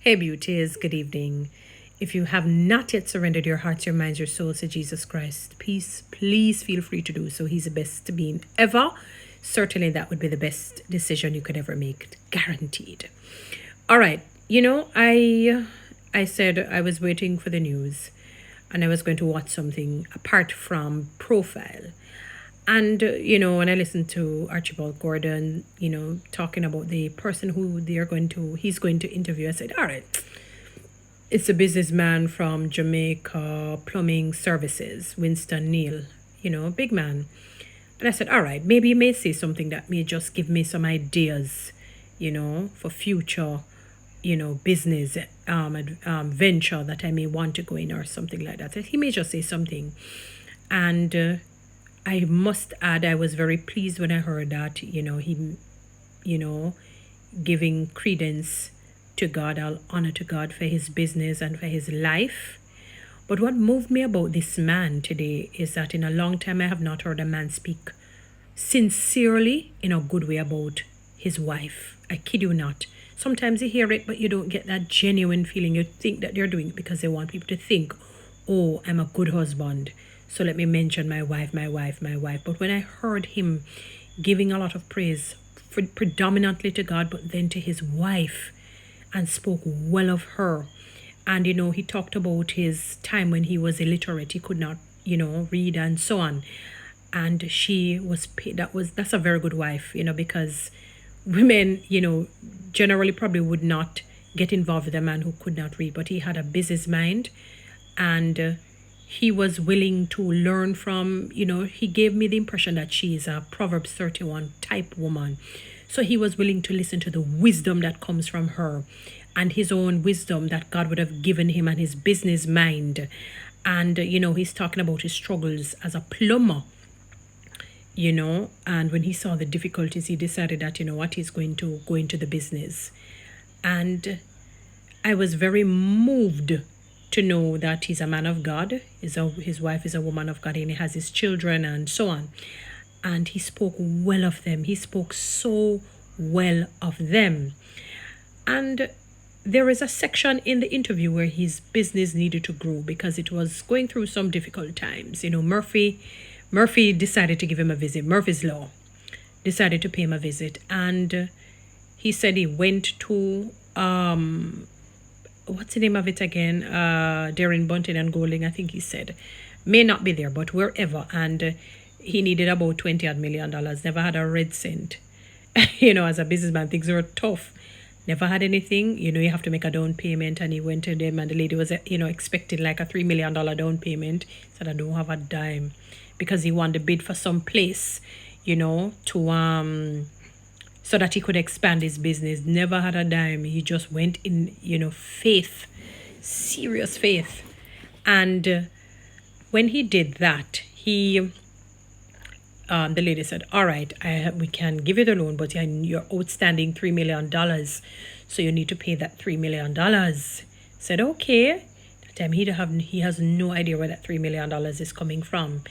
Hey, beauties, good evening. If you have not yet surrendered your hearts, your minds, your souls to Jesus Christ, please feel free to do so. He's the best being ever. Certainly, that would be the best decision you could ever make, guaranteed. All right, I said I was waiting for the news, and I was going to watch something apart from Profile. And, when I listened to Archibald Gordon, talking about the person who he's going to interview, I said, all right, it's a businessman from Jamaica Plumbing Services, Winston Neal, big man. And I said, all right, maybe you may say something that may just give me some ideas, for future, business venture that I may want to go in or something like that. He may just say something. And I must add, I was very pleased when I heard that, he, giving credence to God, all honor to God for his business and for his life. But what moved me about this man today is that in a long time I have not heard a man speak sincerely in a good way about his wife. I kid you not. Sometimes you hear it, but you don't get that genuine feeling. You think that they're doing it because they want people to think, oh, I'm a good husband, so let me mention my wife, my wife, my wife. But when I heard him giving a lot of praise, predominantly to God, but then to his wife, and spoke well of her. And, he talked about his time when he was illiterate. He could not, read and so on. And she was, that's a very good wife, because women, generally probably would not get involved with a man who could not read. But he had a business mind, and he was willing to learn from, he gave me the impression that she is a Proverbs 31 type woman. So he was willing to listen to the wisdom that comes from her and his own wisdom that God would have given him and his business mind. And, he's talking about his struggles as a plumber, and when he saw the difficulties, he decided that, he's going to go into the business. And I was very moved to know that he's a man of God. His wife is a woman of God, and he has his children and so on. And he spoke well of them. He spoke so well of them. And there is a section in the interview where his business needed to grow because it was going through some difficult times. Murphy decided to give him a visit. Murphy's Law decided to pay him a visit. And he said he went to what's the name of it again? Darren Bunting and Golding, I think he said. May not be there, but wherever. And he needed about $20 million. Never had a red cent. As a businessman, things were tough. Never had anything. You have to make a down payment. And he went to them, and the lady was, expecting like a $3 million down payment. He said, I don't have a dime. Because he wanted to bid for some place, to so that he could expand his business. Never had a dime. He just went in, faith, serious faith. And when he did that, the lady said, all right, we can give you the loan, but you're outstanding $3 million. So you need to pay that $3 million. Said, okay. That time he has no idea where that $3 million is coming from.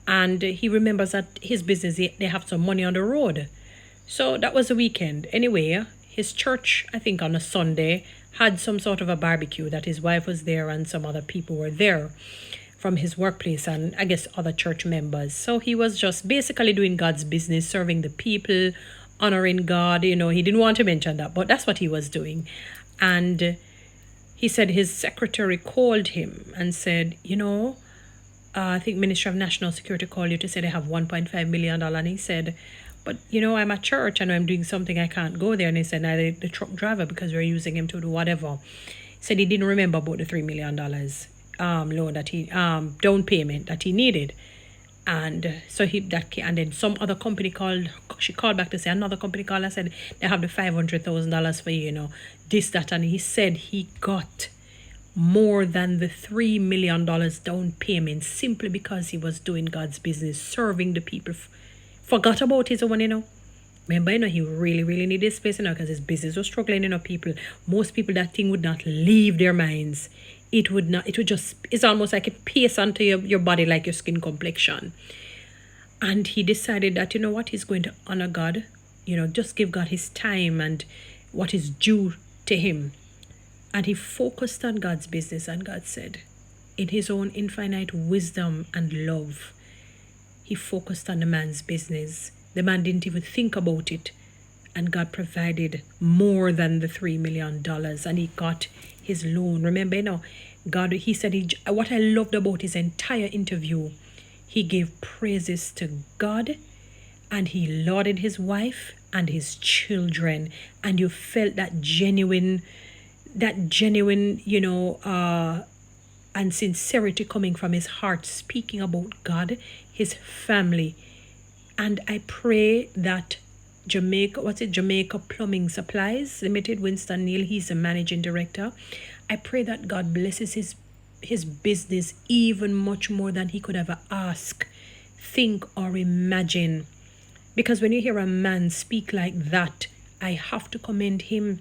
And he remembers that his business, they have some money on the road. So that was the weekend. Anyway, his church, I think on a Sunday, had some sort of a barbecue that his wife was there and some other people were there from his workplace and I guess other church members. So he was just basically doing God's business, serving the people, honoring God. He didn't want to mention that, but that's what he was doing. And he said his secretary called him and said, I think Ministry of National Security called you to say they have $1.5 million. And he said, but, I'm at church and I'm doing something, I can't go there. And he said, neither the truck driver, because we're using him to do whatever. He said he didn't remember about the $3 million loan that he, down payment that he needed. And so and then some other company she called back to say, another company called and said, they have the $500,000 for you, this, that. And he said he got more than the $3 million down payment simply because he was doing God's business, serving the people. Forgot about his own, Remember, he really, really needed space, because his business was struggling, Most people, that thing would not leave their minds. It would just, it's almost like it pierces onto your body like your skin complexion. And he decided that, he's going to honor God, just give God his time and what is due to him. And he focused on God's business, and God said, in his own infinite wisdom and love, he focused on the man's business. The man didn't even think about it. And God provided more than the $3 million, and he got his loan. Remember, God, he said, what I loved about his entire interview, he gave praises to God, and he lauded his wife and his children. And you felt that genuine, and sincerity coming from his heart, speaking about God, his family. And I pray that Jamaica Plumbing Supplies Limited, Winston Neal, he's the managing director. I pray that God blesses his business even much more than he could ever ask, think, or imagine. Because when you hear a man speak like that, I have to commend him.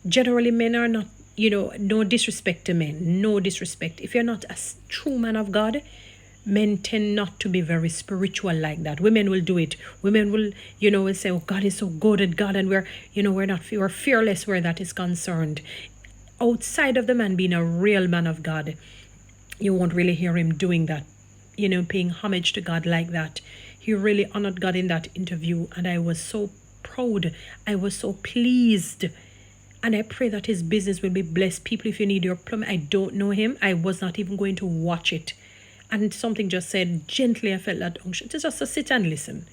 Generally, men are not, no disrespect to men, no disrespect. If you're not a true man of God, men tend not to be very spiritual like that. Women will do it. Women will, will say, oh, God is so good at God, and we're fearless where that is concerned. Outside of the man being a real man of God, you won't really hear him doing that, paying homage to God like that. He really honored God in that interview, and I was so proud. I was so pleased. And I pray that his business will be blessed. People, if you need your plumbing, I don't know him. I was not even going to watch it. And something just said, gently, I felt that unction. It's just to sit and listen.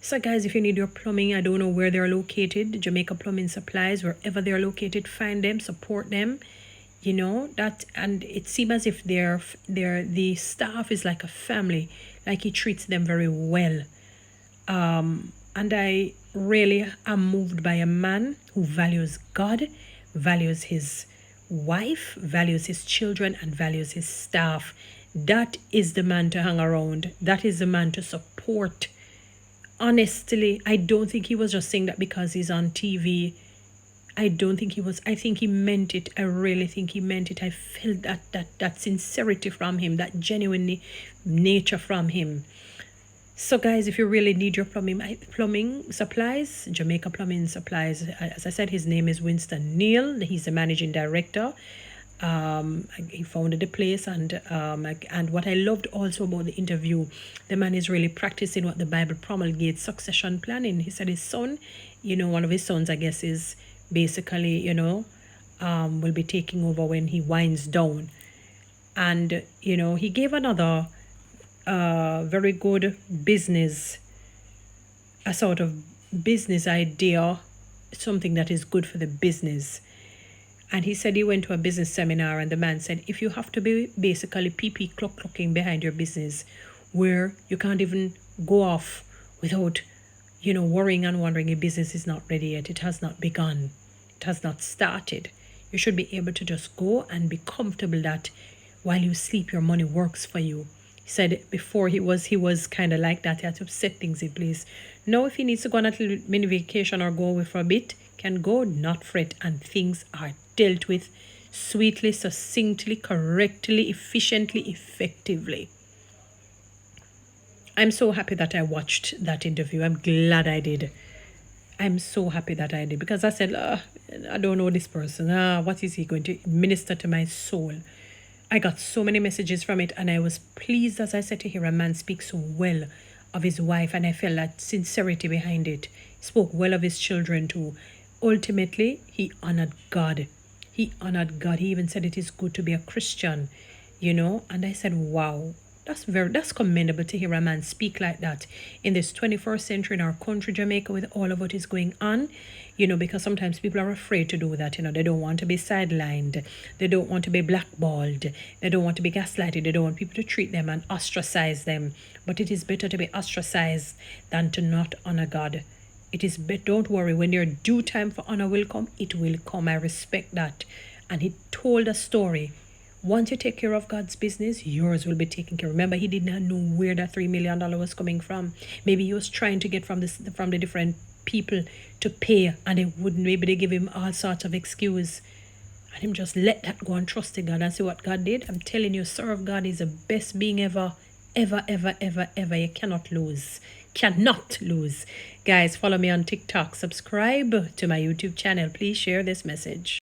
So guys, if you need your plumbing, I don't know where they're located. Jamaica Plumbing Supplies, wherever they're located, find them, support them. That, and it seems as if the staff is like a family, like he treats them very well. And I really am moved by a man who values God, values his wife, values his children, and values his staff. That is the man to hang around. That is the man to support. Honestly, I don't think he was just saying that because he's on TV. I don't think he was. I think he meant it. I really think he meant it. I felt that sincerity from him, that genuine nature from him. So guys, if you really need your plumbing supplies, Jamaica Plumbing Supplies, as I said, his name is Winston Neal. He's the managing director. He founded the place, and what I loved also about the interview, the man is really practicing what the Bible promulgates, succession planning. He said his son, one of his sons, I guess, is basically, will be taking over when he winds down. And, he gave another very good business, a sort of business idea, something that is good for the business. And he said he went to a business seminar, and the man said, if you have to be basically clocking behind your business, where you can't even go off without, worrying and wondering your business is not ready yet, it has not begun, it has not started. You should be able to just go and be comfortable that while you sleep, your money works for you. He said before he was kind of like that. He had to set things in place. Now, if he needs to go on a little mini vacation or go away for a bit, can go, not fret, and things are dealt with sweetly, succinctly, correctly, efficiently, effectively. I'm so happy that I watched that interview. I'm glad I did. I'm so happy that I did, because I said, I don't know this person. What is he going to minister to my soul? I got so many messages from it, and I was pleased, as I said, to hear a man speak so well of his wife, and I felt that sincerity behind it. He spoke well of his children too. Ultimately, he honored God. He honored God. He even said it is good to be a Christian, and I said, wow, that's commendable to hear a man speak like that in this 21st century in our country, Jamaica, with all of what is going on, because sometimes people are afraid to do that. They don't want to be sidelined. They don't want to be blackballed. They don't want to be gaslighted. They don't want people to treat them and ostracize them. But it is better to be ostracized than to not honor God. It is better. Don't worry. When your due time for honor will come, it will come. I respect that. And he told a story. Once you take care of God's business, yours will be taken care of. Remember, he did not know where that $3 million was coming from. Maybe he was trying to get from the different people to pay, and maybe they give him all sorts of excuse. And him just let that go and trust in God and see what God did. I'm telling you, serve God is the best being ever, ever, ever, ever, ever. You cannot lose. Cannot lose. Guys, follow me on TikTok. Subscribe to my YouTube channel. Please share this message.